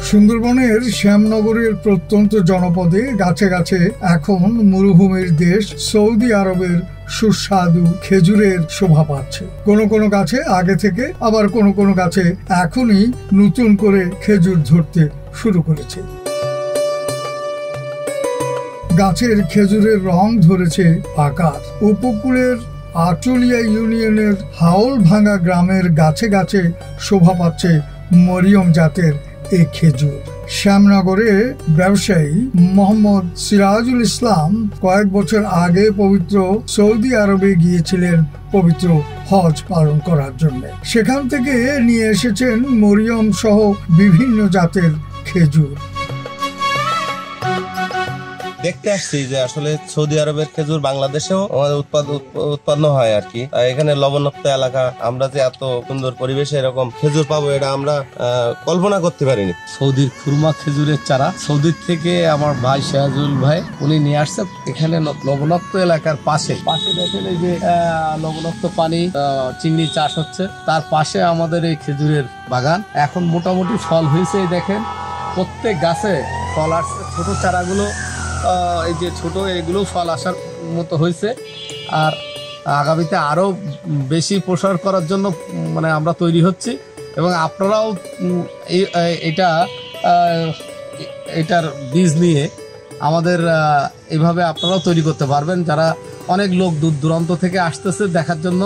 সুন্দরবনের শ্যামনগরের প্রত্যন্ত জনপদে গাছে গাছে এখন মরুভূমির দেশ সৌদি আরবের সুস্বাদু খেজুরের শোভা পাচ্ছে। কোনো কোনো গাছে আগে থেকে, আবার কোনো কোনো গাছে এখনই নতুন করে খেজুর ধরতে শুরু করেছে। গাছের খেজুরের রং ধরেছে আকার। উপকূলের আটলিয়া ইউনিয়নের হাওল ভাঙা গ্রামের গাছে গাছে শোভা পাচ্ছে মরিয়ম জাতের এই খেজুর। শ্যামনগরে ব্যবসায়ী মোহাম্মদ সিরাজুল ইসলাম কয়েক বছর আগে পবিত্র সৌদি আরবে গিয়েছিলেন পবিত্র হজ পালন করার জন্য। সেখান থেকে নিয়ে এসেছেন মরিয়ম সহ বিভিন্ন জাতের খেজুর। দেখতে আসছি যে আসলে সৌদি আরবের খেজুর বাংলাদেশেও আমাদের উৎপন্ন হয় আর কি। এখানে লবণাক্ত এলাকা, আমরা যে এত সুন্দর পরিবেশে এরকম খেজুর পাবো এটা আমরা কল্পনা করতে পারিনি। সৌদির খুরমা খেজুরের চারা সৌদির থেকে আমার ভাই শাহজুল ভাই উনি নিয়ে আসছে। এখানে লবণাক্ত এলাকার পাশে দেখেন এই যে লবণাক্ত পানি চিংড়ি চাষ হচ্ছে, তার পাশে আমাদের এই খেজুরের বাগান। এখন মোটামুটি ফল হয়েছে, দেখেন প্রত্যেক গাছে ফল আসছে। ছোট চারাগুলো এই যে ছোট, এগুলো ফল আসার মতো হয়েছে। আর আগামীতে আরো বেশি প্রসার করার জন্য মানে আমরা তৈরি হচ্ছি, এবং আপনারাও এটার বীজ নিয়ে আমাদের এইভাবে আপনারাও তৈরি করতে পারবেন। যারা অনেক লোক দূর দূরান্ত থেকে আসতেছে দেখার জন্য।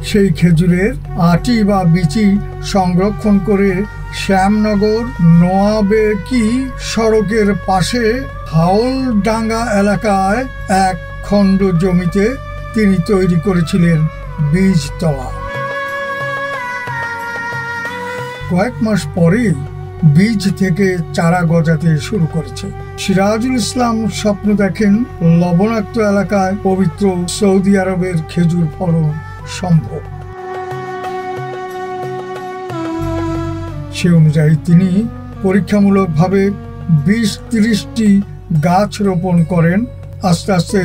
সেই খেজুরের আটি বা বিচি সংরক্ষণ করে শ্যামনগর নোয়াবেকি সড়কের পাশে হাওলডাঙ্গা এলাকায় এক খণ্ড জমিতে তিনি তৈরি করেছিলেন বীজতলা। কয়েক মাস পরেই বীজ থেকে চারা গজাতে শুরু করেছে। সিরাজুল ইসলাম স্বপ্ন দেখেন লবণাক্ত এলাকায় পবিত্র সৌদি আরবের খেজুর ফলন সম্ভব। সে অনুযায়ী তিনি পরীক্ষামূলকভাবে 20-30টি গাছ রোপণ করেন। আস্তে আস্তে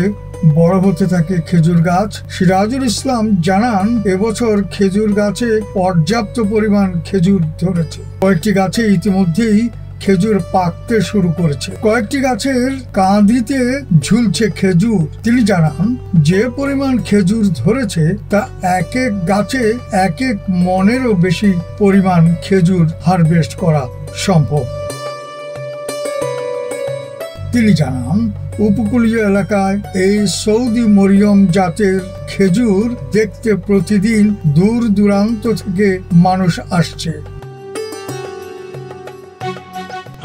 বড় হতে থাকে খেজুর গাছ। সিরাজুল ইসলাম জানান, এবছর খেজুর গাছে পর্যাপ্ত পরিমাণ খেজুর ধরেছে। কয়েকটি গাছে ইতিমধ্যেই খেজুর পাকতে শুরু করেছে। কয়েকটি গাছের কাঁধিতে ঝুলছে খেজুর। তিনি জানান, যে পরিমাণ খেজুর ধরেছে তা এক এক গাছে এক এক মনেরও বেশি পরিমাণ খেজুর হারভেস্ট করা সম্ভব। তিনি জানান, উপকূলীয় এলাকায় এই সৌদি মরিয়ম জাতের খেজুর দেখতে প্রতিদিন দূর দূরান্ত থেকে মানুষ আসছে।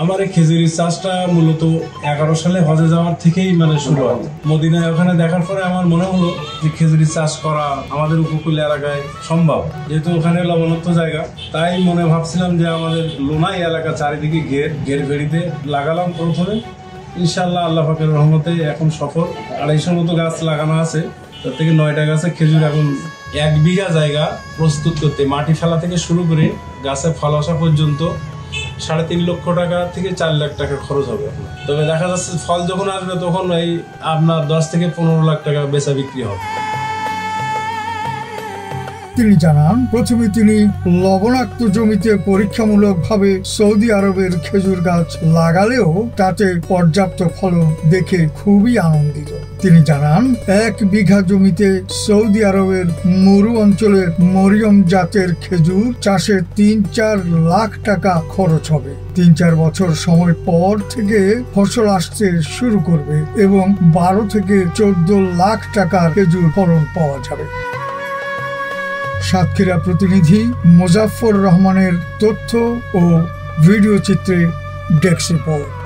আমার এই খেজুরি চাষটা মূলত 11 সালে হজে যাওয়ার থেকেই শুরু হয়। মদিনায় ওখানে দেখার পরে আমার মনে হলো যে খেজুরি চাষ করা আমাদের উপকূলীয় এলাকায় সম্ভব, যেহেতু ওখানে লবণাক্ত জায়গা। তাই মনে ভাবছিলাম যে আমাদের লোনাই এলাকা চারিদিকে ঘের ভেড়িতে লাগালাম প্রথমে। ইনশাল্লাহ আল্লাহ পাকের রহমতে এখন সফল। 250 মতো গাছ লাগানো আছে, তার থেকে 9টা গাছে খেজুর। এখন 1 বিঘা জায়গা প্রস্তুত করতে মাটি ফেলা থেকে শুরু করে গাছে ফল আসা পর্যন্ত 3.5 লক্ষ টাকা থেকে 4 লাখ টাকা খরচ হবে। তবে দেখা যাচ্ছে ফল যখন আসবে তখন এই আপনার 10 থেকে 15 লাখ টাকা বেচা বিক্রি হবে। তিনি জানান, প্রথমে তিনি লবণাক্ত জমিতে পরীক্ষামূলকভাবে সৌদি আরবের খেজুর গাছ লাগালেও তাতে পর্যাপ্ত ফলন দেখে খুবই আনন্দিত। তিনি জানান, 1 বিঘা জমিতে সৌদি আরবের মরু অঞ্চলের মরিয়ম জাতের খেজুর চাষে 3-4 লাখ টাকা খরচ হবে। 3-4 বছর সময় পর থেকে ফসল আসতে শুরু করবে এবং 12 থেকে 14 লাখ টাকার খেজুর ফলন পাওয়া যাবে। সাতক্ষীরা প্রতিনিধি মোজাফফর রহমানের তথ্য ও ভিডিও চিত্রে ডেস্ক রিপোর্ট।